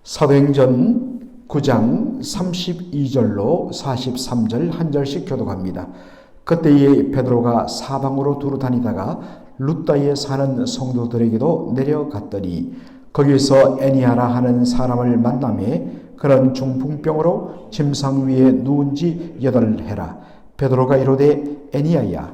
사도행전 9장 32절로 43절 한 절씩 교독합니다. 그때에 베드로가 사방으로 두루 다니다가 룻다에 사는 성도들에게도 내려갔더니 거기서 애니아라 하는 사람을 만나매 그런 중풍병으로 침상 위에 누운 지 8해라. 베드로가 이르되 애니아야,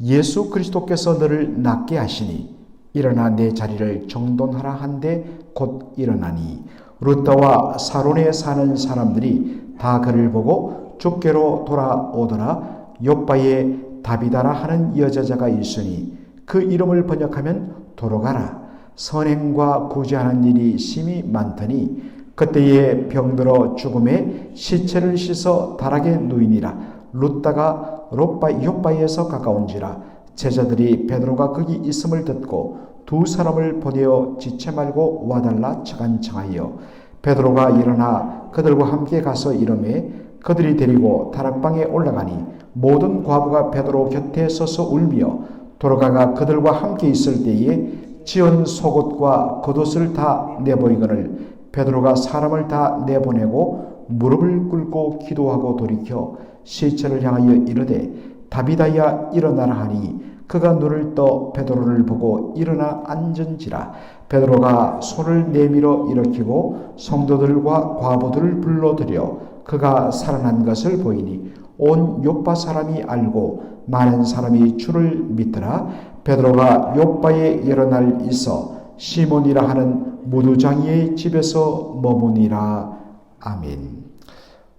예수 그리스도께서 너를 낫게 하시니 일어나 내 자리를 정돈하라 한데 곧 일어나니 룻다와 사론에 사는 사람들이 다 그를 보고 주께로 돌아오더라. 욥바에 다비다라 하는 여자가 있으니 그 이름을 번역하면 도로가라. 선행과 구제하는 일이 심히 많더니 그때에 병들어 죽음에 시체를 씻어 다락에 누이니라. 룻다가 욥바에서 가까운지라. 제자들이 베드로가 거기 있음을 듣고 두 사람을 보내어 지체 말고 와달라 청하여 베드로가 일어나 그들과 함께 가서 이르매 그들이 데리고 다락방에 올라가니 모든 과부가 베드로 곁에 서서 울며 도로가가 그들과 함께 있을 때에 지은 속옷과 겉옷을 다 내보이거늘 베드로가 사람을 다 내보내고 무릎을 꿇고 기도하고 돌이켜 시체를 향하여 이르되 다비다야 일어나라 하니 그가 눈을 떠 베드로를 보고 일어나 앉은지라. 베드로가 손을 내밀어 일으키고 성도들과 과부들을 불러들여 그가 살아난 것을 보이니 온 욥바 사람이 알고 많은 사람이 주를 믿더라. 베드로가 욥바에 여러 날 있어 시몬이라 하는 무두장이의 집에서 머무니라. 아멘.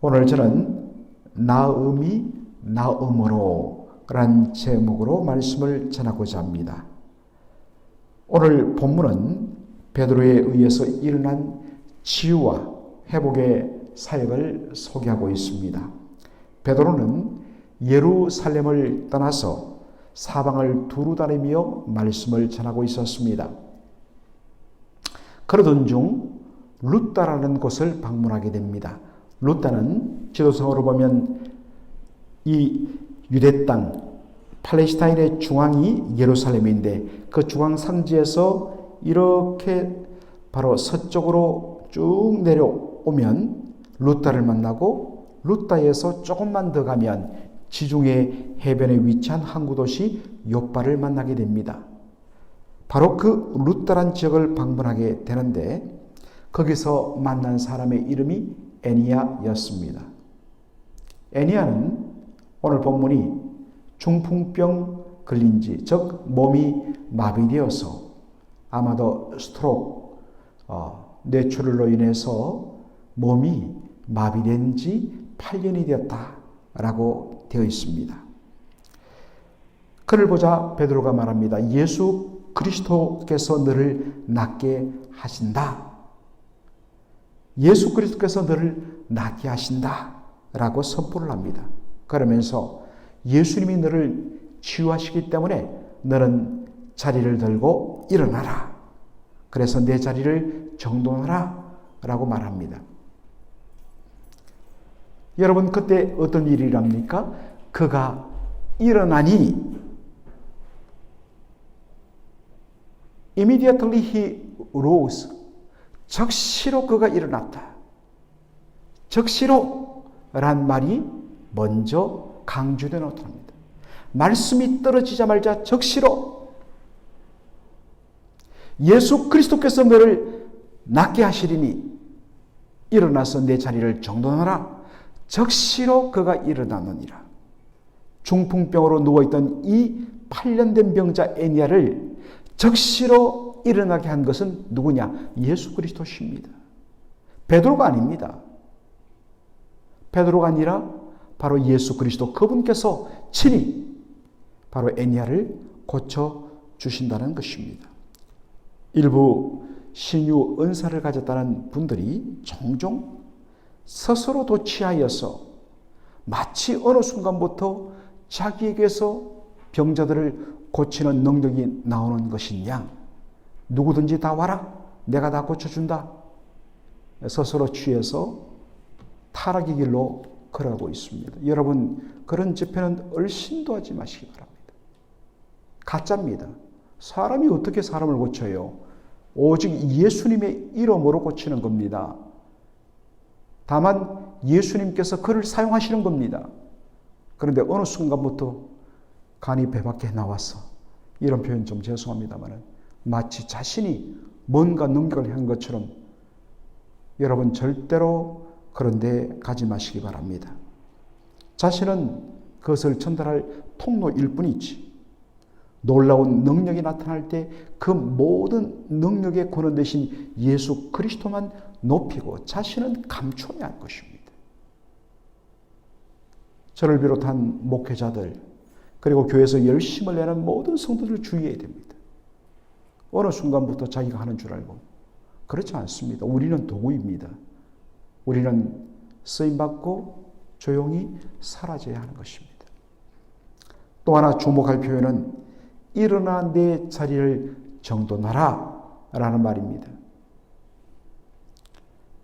오늘 저는 나음이 나음으로 라는 제목으로 말씀을 전하고자 합니다. 오늘 본문은 베드로에 의해서 일어난 치유와 회복의 사역을 소개하고 있습니다. 베드로는 예루살렘을 떠나서 사방을 두루 다니며 말씀을 전하고 있었습니다. 그러던 중 룻다라는 곳을 방문하게 됩니다. 룻다는 지도상으로 보면 이 유대 땅, 팔레스타인의 중앙이 예루살렘인데 그 중앙 상지에서 이렇게 바로 서쪽으로 쭉 내려오면 룻다를 만나고 룻다에서 조금만 더 가면 지중해 해변에 위치한 항구 도시 욥바를 만나게 됩니다. 바로 그 룻다란 지역을 방문하게 되는데 거기서 만난 사람의 이름이 애니아였습니다. 애니아는 오늘 본문이 중풍병 걸린 지, 즉 몸이 마비되어서 아마도 스트로크, 뇌출혈로 인해서 몸이 마비된 지 8년이 되었다라고 되어 있습니다. 그를 보자 베드로가 말합니다. 예수 그리스도께서 너를 낫게 하신다. 예수 그리스도께서 너를 낫게 하신다라고 선포를 합니다. 그러면서 예수님이 너를 치유하시기 때문에 너는 자리를 들고 일어나라. 그래서 내 자리를 정돈하라 라고 말합니다. 여러분 그때 어떤 일이랍니까? 그가 일어나니 Immediately he rose. 즉시로 그가 일어났다. 즉시로 란 말이 먼저 강조되어 나옵니다. 말씀이 떨어지자마자 즉시로 예수 그리스도께서 너를 낫게 하시리니 일어나서 내 자리를 정돈하라. 즉시로 그가 일어나느니라. 중풍병으로 누워있던 이 8년 된 병자 애니아를 즉시로 일어나게 한 것은 누구냐? 예수 그리스도십니다. 베드로가 아닙니다. 베드로가 아니라 바로 예수 그리스도 그분께서 친히 바로 애니아를 고쳐주신다는 것입니다. 일부 신유 은사를 가졌다는 분들이 종종 스스로도 취하여서 마치 어느 순간부터 자기에게서 병자들을 고치는 능력이 나오는 것이냐. 누구든지 다 와라. 내가 다 고쳐준다. 스스로 취해서 타락의 길로 걸어가고 있습니다. 여러분 그런 집회는 얼씬도 하지 마시기 바랍니다. 가짜입니다. 사람이 어떻게 사람을 고쳐요? 오직 예수님의 이름으로 고치는 겁니다. 다만 예수님께서 그를 사용하시는 겁니다. 그런데 어느 순간부터 간이 배 밖에 나와서, 이런 표현 좀 죄송합니다만 마치 자신이 뭔가 능력을 한 것처럼, 여러분 절대로 그런 데 가지 마시기 바랍니다. 자신은 그것을 전달할 통로일 뿐이지, 놀라운 능력이 나타날 때 그 모든 능력의 권원 대신 예수 그리스도만 높이고 자신은 감춰야 할 것입니다. 저를 비롯한 목회자들, 그리고 교회에서 열심을 내는 모든 성도들 주의해야 됩니다. 어느 순간부터 자기가 하는 줄 알고. 그렇지 않습니다. 우리는 도구입니다. 우리는 쓰임받고 조용히 사라져야 하는 것입니다. 또 하나 주목할 표현은 일어나 내 자리를 정돈하라 라는 말입니다.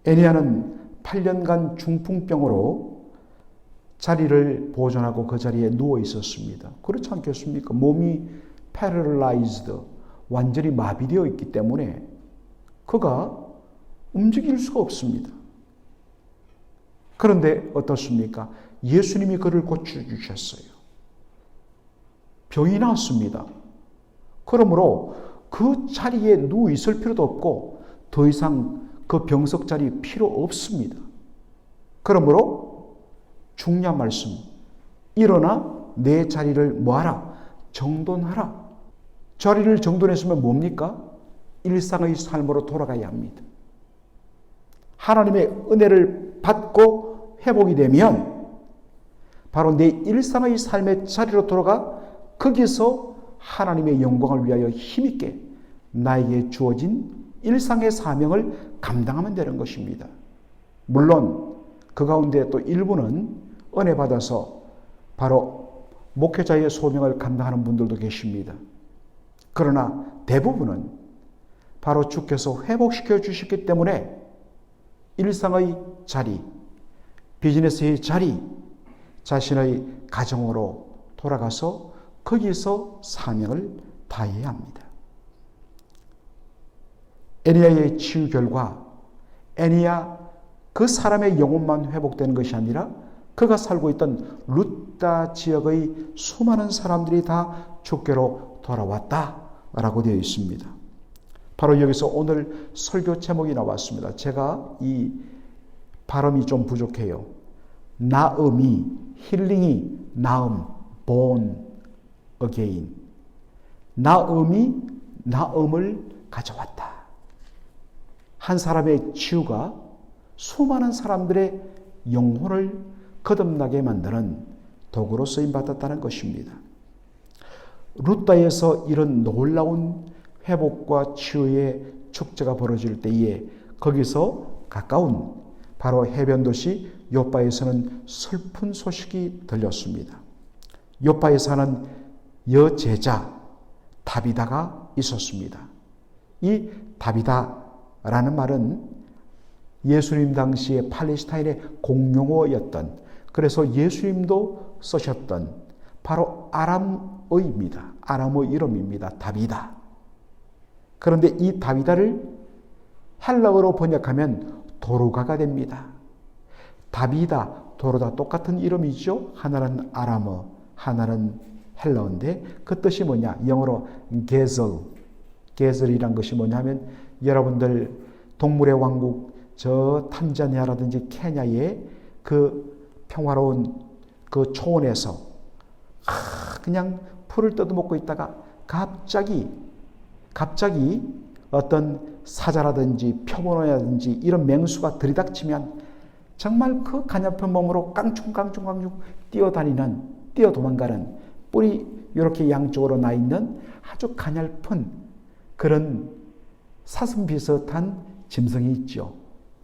애니아는 8년간 중풍병으로 자리를 보존하고 그 자리에 누워 있었습니다. 그렇지 않겠습니까? 몸이 paralyzed, 완전히 마비되어 있기 때문에 그가 움직일 수가 없습니다. 그런데 어떻습니까? 예수님이 그를 고쳐주셨어요. 병이 나았습니다. 그러므로 그 자리에 누워 있을 필요도 없고 더 이상 그 병석 자리 필요 없습니다. 그러므로 중요한 말씀, 일어나 내 자리를 뭐하라? 정돈하라. 자리를 정돈했으면 뭡니까? 일상의 삶으로 돌아가야 합니다. 하나님의 은혜를 받고 회복이 되면 바로 내 일상의 삶의 자리로 돌아가 거기서 하나님의 영광을 위하여 힘있게 나에게 주어진 일상의 사명을 감당하면 되는 것입니다. 물론 그 가운데 또 일부는 은혜 받아서 바로 목회자의 소명을 감당하는 분들도 계십니다. 그러나 대부분은 바로 주께서 회복시켜 주셨기 때문에 일상의 자리, 비즈니스의 자리, 자신의 가정으로 돌아가서 거기서 사명을 다해야 합니다. 애니아의 치유 결과 애니아 그 사람의 영혼만 회복되는 것이 아니라 그가 살고 있던 루타 지역의 수많은 사람들이 다 주께로 돌아왔다라고 되어 있습니다. 바로 여기서 오늘 설교 제목이 나왔습니다. 제가 이 발음이 좀 부족해요. 나음이, 힐링이 나음, born again. 나음이 나음을 가져왔다. 한 사람의 치유가 수많은 사람들의 영혼을 거듭나게 만드는 도구로 쓰임받았다는 것입니다. 루타에서 이런 놀라운 회복과 치유의 축제가 벌어질 때에 거기서 가까운 바로 해변 도시 요빠에서는 슬픈 소식이 들렸습니다. 요빠에 사는 여제자 다비다가 있었습니다. 이 다비다라는 말은 예수님 당시에 팔레스타인의 공용어였던, 그래서 예수님도 쓰셨던 바로 아람어입니다. 아람어 이름입니다. 다비다. 그런데 이 다비다를 헬라어로 번역하면 도르가가 됩니다. 다비다, 도르다 똑같은 이름이죠. 하나는 아람어, 하나는 헬라어인데 그 뜻이 뭐냐? 영어로 게즐이란 것이 뭐냐면 여러분들 동물의 왕국 저 탄자니아라든지 케냐의 그 평화로운 그 초원에서 그냥 풀을 뜯어먹고 있다가 갑자기 어떤 사자라든지 표범이라든지 이런 맹수가 들이닥치면 정말 그 가냘픈 몸으로 깡충깡충 뛰어 도망가는, 뿔이 이렇게 양쪽으로 나 있는 아주 가냘픈 그런 사슴 비슷한 짐승이 있죠.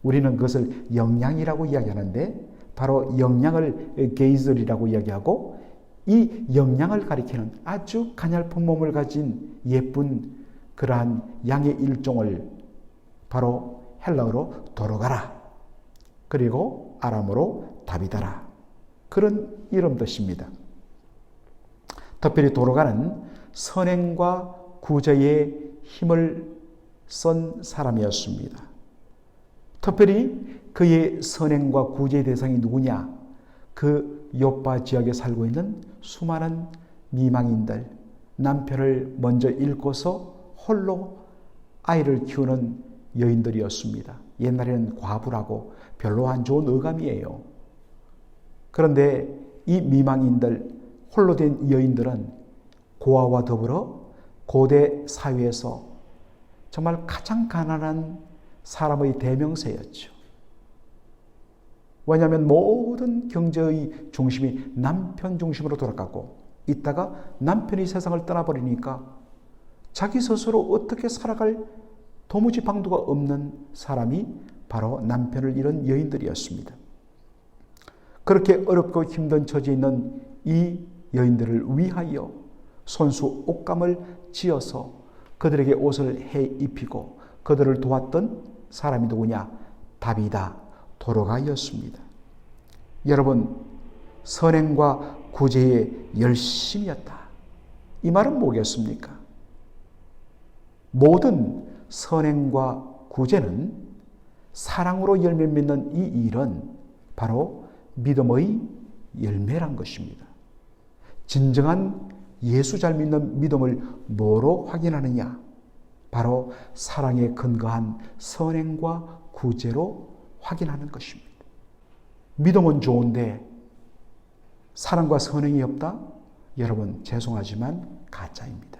우리는 그것을 영양이라고 이야기하는데 바로 영양을 게이즐이라고 이야기하고, 이 영양을 가리키는 아주 가냘픈 몸을 가진 예쁜 그러한 양의 일종을 바로 헬라어로 도르가라, 그리고 아람어로 다비다라, 그런 이름 뜻입니다. 특별히 도르가는 선행과 구제의 힘을 쓴 사람이었습니다. 특별히 그의 선행과 구제의 대상이 누구냐? 그 요파 지역에 살고 있는 수많은 미망인들, 남편을 먼저 잃고서 홀로 아이를 키우는 여인들이었습니다. 옛날에는 과부라고 별로 안 좋은 어감이에요. 그런데 이 미망인들, 홀로 된 여인들은 고아와 더불어 고대 사회에서 정말 가장 가난한 사람의 대명사였죠. 왜냐하면 모든 경제의 중심이 남편 중심으로 돌아갔고, 이따가 남편이 세상을 떠나버리니까 자기 스스로 어떻게 살아갈 도무지 방도가 없는 사람이 바로 남편을 잃은 여인들이었습니다. 그렇게 어렵고 힘든 처지에 있는 이 여인들을 위하여 손수 옷감을 지어서 그들에게 옷을 해 입히고 그들을 도왔던 사람이 누구냐? 다비다, 도로가였습니다. 여러분, 선행과 구제에 열심이었다. 이 말은 뭐겠습니까? 모든 선행과 구제는 사랑으로 열매 맺는 이 일은 바로 믿음의 열매란 것입니다. 진정한 예수 잘 믿는 믿음을 뭐로 확인하느냐? 바로 사랑에 근거한 선행과 구제로 확인하는 것입니다. 믿음은 좋은데 사랑과 선행이 없다? 여러분, 죄송하지만 가짜입니다.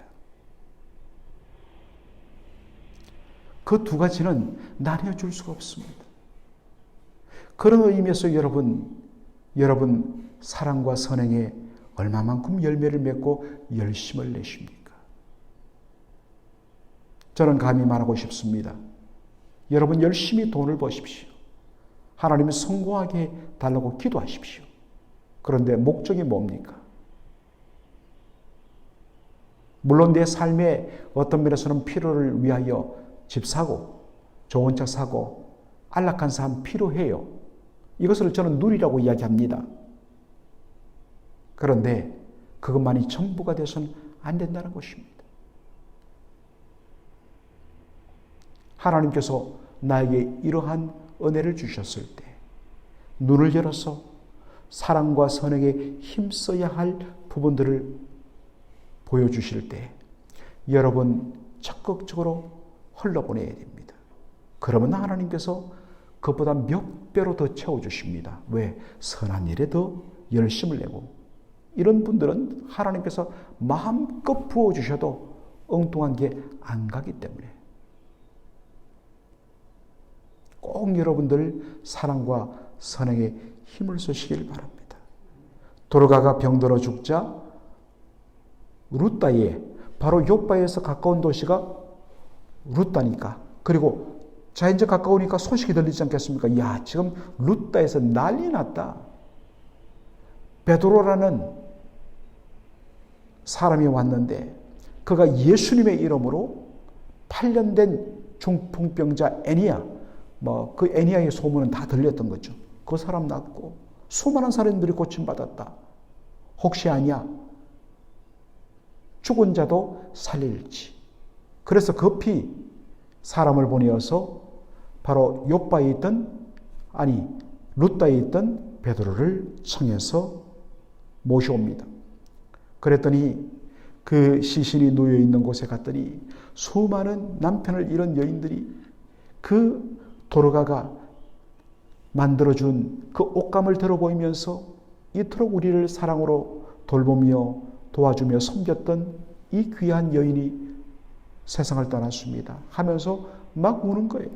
그 두 가지는 나뉘어줄 수가 없습니다. 그런 의미에서 여러분 사랑과 선행에 얼마만큼 열매를 맺고 열심을 내십니까? 저는 감히 말하고 싶습니다. 여러분 열심히 돈을 버십시오. 하나님은 성공하게 달라고 기도하십시오. 그런데 목적이 뭡니까? 물론 내 삶의 어떤 면에서는 필요를 위하여 집 사고 좋은 차 사고 안락한 삶 필요해요. 이것을 저는 누리라고 이야기합니다. 그런데 그것만이 전부가 되어서는 안 된다는 것입니다. 하나님께서 나에게 이러한 은혜를 주셨을 때 눈을 열어서 사랑과 선행에 힘써야 할 부분들을 보여주실 때 여러분 적극적으로 흘러보내야 됩니다. 그러면 하나님께서 그것보다 몇 배로 더 채워주십니다. 왜? 선한 일에 더 열심을 내고, 이런 분들은 하나님께서 마음껏 부어주셔도 엉뚱한 게 안 가기 때문에 꼭 여러분들 사랑과 선행에 힘을 쓰시길 바랍니다. 도르가가 병들어 죽자 룻다에, 바로 요바에서 가까운 도시가 룻다니까, 그리고 자연적 가까우니까 소식이 들리지 않겠습니까? 야, 지금 룻다에서 난리 났다. 베드로라는 사람이 왔는데 그가 예수님의 이름으로 8년 된 중풍병자 애니야, 그 애니야의 소문은 다 들렸던 거죠. 그 사람 낫고 수많은 사람들이 고침받았다. 혹시 아냐? 죽은 자도 살릴지. 그래서 급히 사람을 보내어서 바로 욥바에 있던, 룻다에 있던 베드로를 청해서 모셔옵니다. 그랬더니 그 시신이 놓여 있는 곳에 갔더니 수많은 남편을 잃은 여인들이 그 도르가가 만들어준 그 옷감을 들어보이면서 이토록 우리를 사랑으로 돌보며 도와주며 섬겼던 이 귀한 여인이 세상을 떠났습니다 하면서 막 우는 거예요.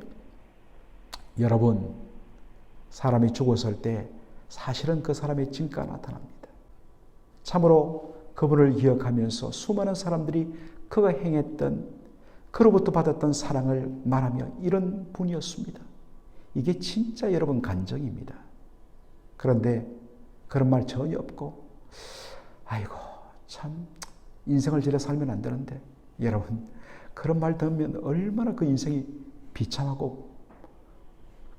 여러분, 사람이 죽었을 때 사실은 그 사람의 진가가 나타납니다. 참으로 그분을 기억하면서 수많은 사람들이 그가 행했던, 그로부터 받았던 사랑을 말하며 이런 분이었습니다. 이게 진짜 여러분 간정입니다. 그런데 그런 말 전혀 없고, 아이고 참 인생을 저래 살면 안 되는데, 여러분 그런 말 들으면 얼마나 그 인생이 비참하고,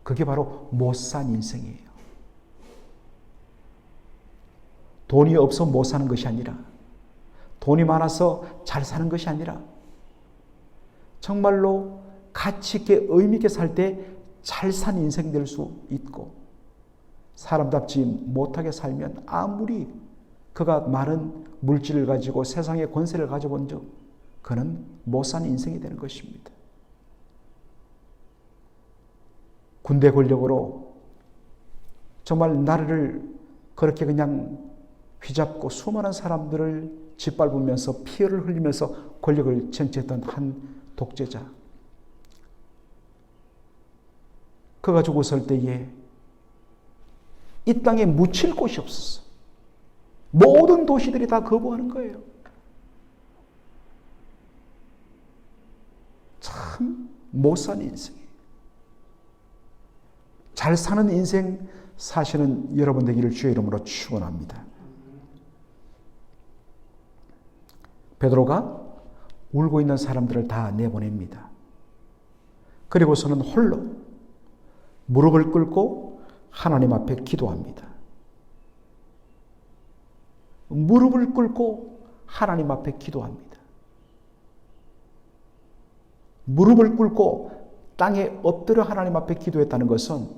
그게 바로 못 산 인생이에요. 돈이 없어 못 사는 것이 아니라, 돈이 많아서 잘 사는 것이 아니라, 정말로 가치 있게 의미 있게 살 때 잘 산 인생 될 수 있고, 사람답지 못하게 살면 아무리 그가 많은 물질을 가지고 세상의 권세를 가져본 적, 그는 못 산 인생이 되는 것입니다. 군대 권력으로 정말 나라를 그렇게 그냥 휘잡고 수많은 사람들을 짓밟으면서 피해를 흘리면서 권력을 쟁취했던 한 독재자. 그가 죽었을 때에 이 땅에 묻힐 곳이 없었어. 모든 도시들이 다 거부하는 거예요. 참 못 산 인생. 잘 사는 인생 사시는 여러분 되기를 주의 이름으로 축원합니다. 베드로가 울고 있는 사람들을 다 내보냅니다. 그리고서는 홀로 무릎을 꿇고 하나님 앞에 기도합니다. 무릎을 꿇고 하나님 앞에 기도합니다. 무릎을 꿇고 땅에 엎드려 하나님 앞에 기도했다는 것은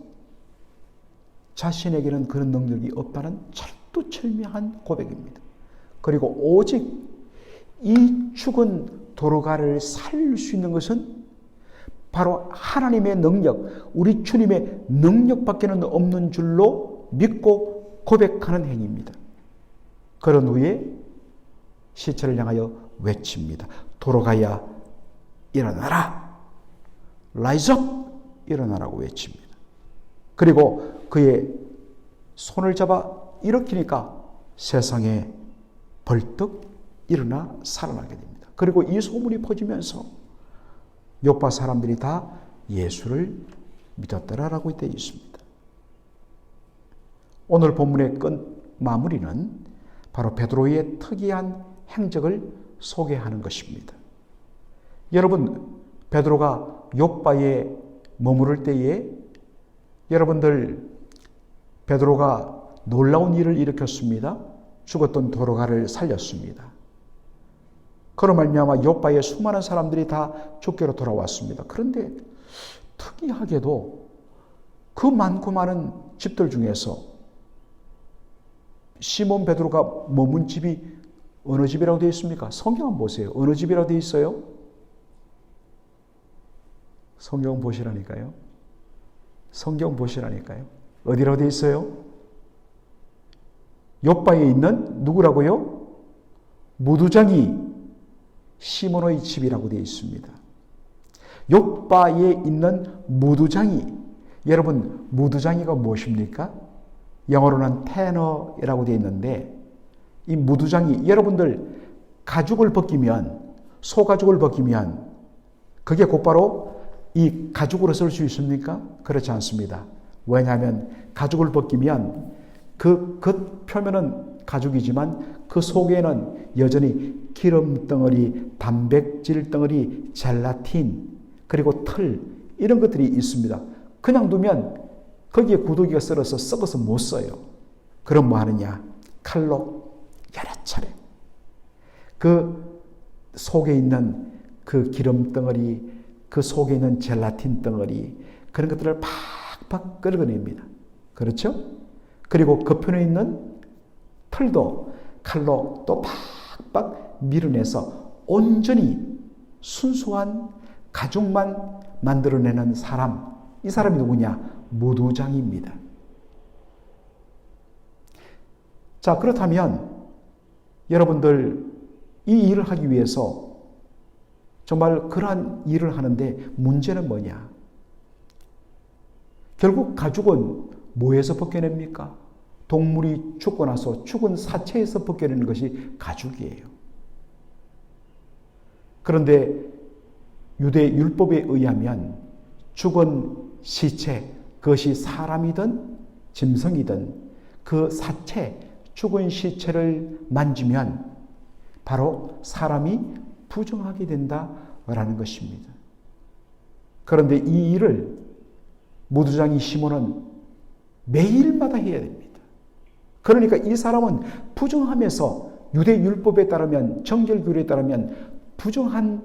자신에게는 그런 능력이 없다는 철두철미한 고백입니다. 그리고 오직 이 죽은 도로가를 살릴 수 있는 것은 바로 하나님의 능력, 우리 주님의 능력밖에는 없는 줄로 믿고 고백하는 행위입니다. 그런 후에 시체를 향하여 외칩니다. 도로가야 일어나라. Rise up. 일어나라고 외칩니다. 그리고 그의 손을 잡아 일으키니까 세상에 벌떡 일어나 살아나게 됩니다. 그리고 이 소문이 퍼지면서 요파 사람들이 다 예수를 믿었더라라고 되어 있습니다. 오늘 본문의 끝 마무리는 바로 베드로의 특이한 행적을 소개하는 것입니다. 여러분, 베드로가 요빠에 머무를 때에 여러분들 베드로가 놀라운 일을 일으켰습니다. 죽었던 도로가를 살렸습니다. 그로 말미암아 요빠에 수많은 사람들이 다 죽게로 돌아왔습니다. 그런데 특이하게도 그 많고 많은 집들 중에서 시몬 베드로가 머문 집이 어느 집이라고 되어 있습니까? 성경 한번 보세요. 어느 집이라고 되어 있어요? 성경 보시라니까요. 성경 보시라니까요. 어디라고 되어 있어요? 요빠에 있는 누구라고요? 무두장이 시몬의 집이라고 되어 있습니다. 요빠에 있는 무두장이, 여러분 무두장이가 무엇입니까? 영어로는 테너라고 되어 있는데, 이 무두장이 여러분들 가죽을 벗기면, 소가죽을 벗기면 그게 곧바로 이 가죽으로 쓸 수 있습니까? 그렇지 않습니다. 왜냐하면 가죽을 벗기면 그 겉 표면은 가죽이지만 그 속에는 여전히 기름 덩어리, 단백질 덩어리, 젤라틴, 그리고 털, 이런 것들이 있습니다. 그냥 두면 거기에 구더기가 썩어서 못 써요. 그럼 뭐 하느냐? 칼로 여러 차례 그 속에 있는 그 기름 덩어리, 그 속에 있는 젤라틴 덩어리, 그런 것들을 팍팍 긁어냅니다. 그렇죠? 그리고 그 편에 있는 털도 칼로 또 팍팍 밀어내서 온전히 순수한 가죽만 만들어내는 사람, 이 사람이 누구냐? 무두장입니다. 자, 그렇다면 여러분들 이 일을 하기 위해서 정말 그러한 일을 하는데 문제는 뭐냐? 결국 가죽은 뭐에서 벗겨냅니까? 동물이 죽고 나서 죽은 사체에서 벗겨내는 것이 가죽이에요. 그런데 유대 율법에 의하면 죽은 시체, 그것이 사람이든 짐승이든 그 사체, 죽은 시체를 만지면 바로 사람이 부정하게 된다라는 것입니다. 그런데 이 일을 무두장이 시몬은 매일마다 해야 됩니다. 그러니까 이 사람은 부정하면서 유대 율법에 따르면, 정결교리에 따르면 부정한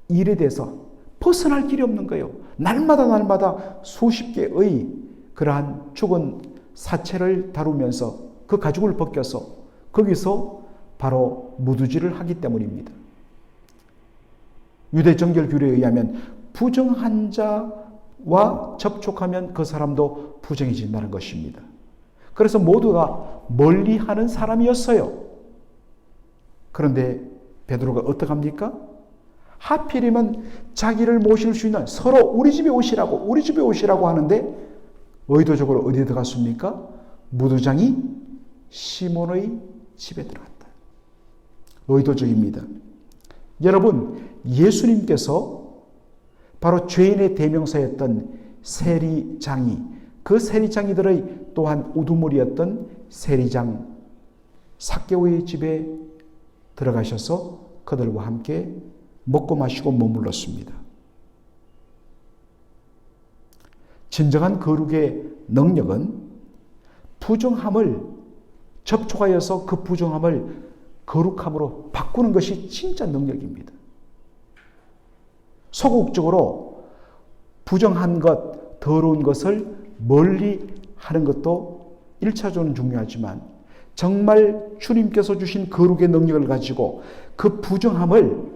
일에 대해서 벗어날 길이 없는 거예요. 날마다 수십 개의 그러한 죽은 사체를 다루면서 그 가죽을 벗겨서 거기서 바로 무두질을 하기 때문입니다. 유대 정결 규례에 의하면 부정한 자와 접촉하면 그 사람도 부정해진다는 것입니다. 그래서 모두가 멀리하는 사람이었어요. 그런데 베드로가 어떻게 합니까? 하필이면 자기를 모실 수 있는 서로 우리 집에 오시라고 하는데 의도적으로 어디에 들어갔습니까? 무두장이 시몬의 집에 들어갔다. 의도적입니다. 여러분, 예수님께서 바로 죄인의 대명사였던 세리장이, 그 세리장이들의 또한 우두머리였던 세리장 삭개오의 집에 들어가셔서 그들과 함께 먹고 마시고 머물렀습니다. 진정한 거룩의 능력은 부정함을 접촉하여서 그 부정함을 거룩함으로 바꾸는 것이 진짜 능력입니다. 소극적으로 부정한 것, 더러운 것을 멀리 하는 것도 1차적으로는 중요하지만 정말 주님께서 주신 거룩의 능력을 가지고 그 부정함을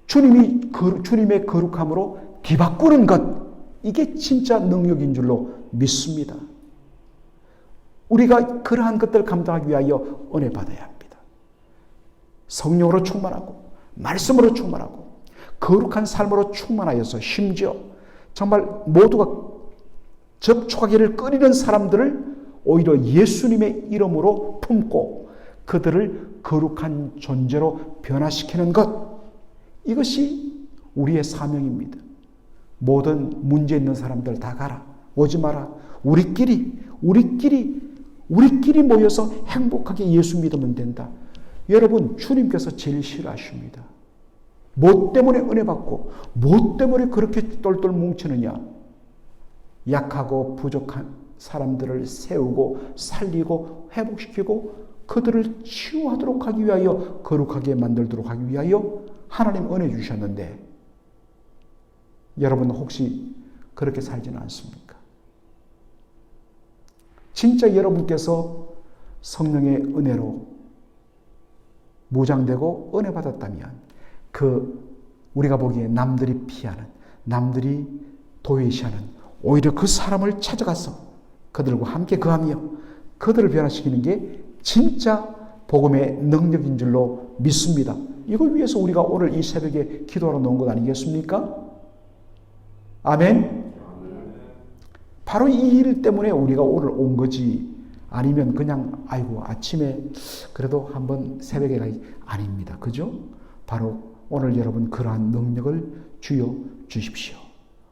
주님의 거룩함으로 뒤바꾸는 것, 이게 진짜 능력인 줄로 믿습니다. 우리가 그러한 것들을 감당하기 위하여 은혜 받아야 합니다. 성령으로 충만하고 말씀으로 충만하고 거룩한 삶으로 충만하여서 심지어 정말 모두가 접촉하기를 꺼리는 사람들을 오히려 예수님의 이름으로 품고 그들을 거룩한 존재로 변화시키는 것, 이것이 우리의 사명입니다. 모든 문제 있는 사람들 다 가라. 오지 마라. 우리끼리 모여서 행복하게 예수 믿으면 된다. 여러분, 주님께서 제일 싫어하십니다. 뭐 때문에 은혜 받고 뭐 때문에 그렇게 똘똘 뭉치느냐. 약하고 부족한 사람들을 세우고 살리고 회복시키고 그들을 치유하도록 하기 위하여, 거룩하게 만들도록 하기 위하여 하나님 은혜 주셨는데 여러분 혹시 그렇게 살지는 않습니까? 진짜 여러분께서 성령의 은혜로 무장되고 은혜 받았다면 우리가 보기에 남들이 피하는, 남들이 도외시하는 오히려 그 사람을 찾아가서 그들과 함께 거하며 그들을 변화시키는 게 진짜 복음의 능력인 줄로 믿습니다. 이걸 위해서 우리가 오늘 이 새벽에 기도하러 놓은 것 아니겠습니까? 아멘. 바로 이 일 때문에 우리가 오늘 온 거지, 아니면 그냥 아이고 아침에 그래도 한번 새벽에 가기, 아닙니다. 그죠? 바로 오늘 여러분 그러한 능력을 주여 주십시오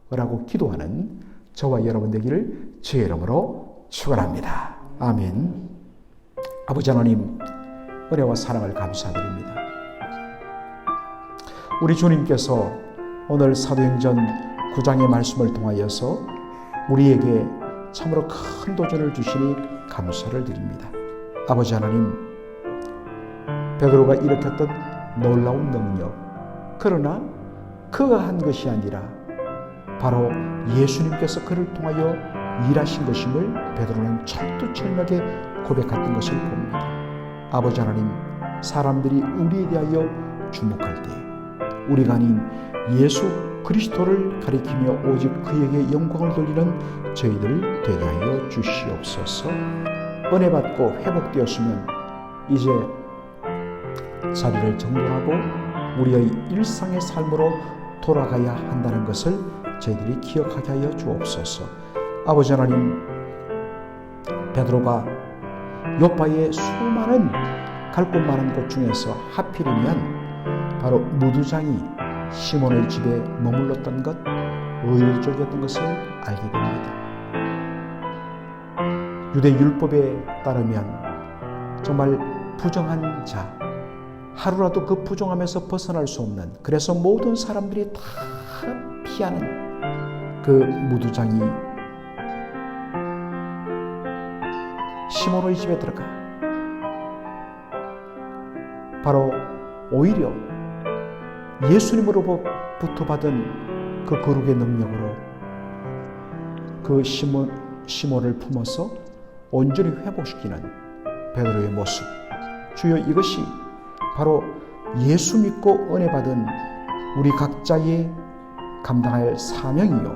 라고 기도하는 저와 여러분 되기를 주의 이름으로 축원합니다. 아멘. 아버지 하나님, 은혜와 사랑을 감사드립니다. 우리 주님께서 오늘 사도행전 9장의 말씀을 통하여서 우리에게 참으로 큰 도전을 주시니 감사를 드립니다. 아버지 하나님, 베드로가 일으켰던 놀라운 능력, 그러나 그가 한 것이 아니라 바로 예수님께서 그를 통하여 일하신 것임을 베드로는 철두철미하게 고백했던 것을 봅니다. 아버지 하나님, 사람들이 우리에 대하여 주목할 때 우리가 아닌 예수 그리스도를 가리키며 오직 그에게 영광을 돌리는 저희들 되게 하여 주시옵소서. 은혜 받고 회복되었으면 이제 자리를 정돈하고 우리의 일상의 삶으로 돌아가야 한다는 것을 저희들이 기억하게 하여 주옵소서. 아버지 하나님, 베드로가 요파의 수많은 갈 곳 많은 곳 중에서 하필이면 바로 무두장이 시몬의 집에 머물렀던 것, 의도적이었던 것을 알게 됩니다. 유대 율법에 따르면 정말 부정한 자, 하루라도 그 부정함에서 벗어날 수 없는, 그래서 모든 사람들이 다 피하는 그 무두장이 시몬의 집에 들어가 바로 오히려 예수님으로부터 받은 그 거룩의 능력으로 그 시몬을 품어서 온전히 회복시키는 베드로의 모습. 주여, 이것이 바로 예수 믿고 은혜 받은 우리 각자의 감당할 사명이요,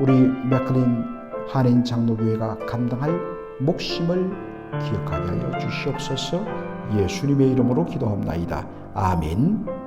우리 맥클린 한인 장로교회가 감당할 몫임을 기억하게 하여 주시옵소서. 예수님의 이름으로 기도합나이다. 아멘.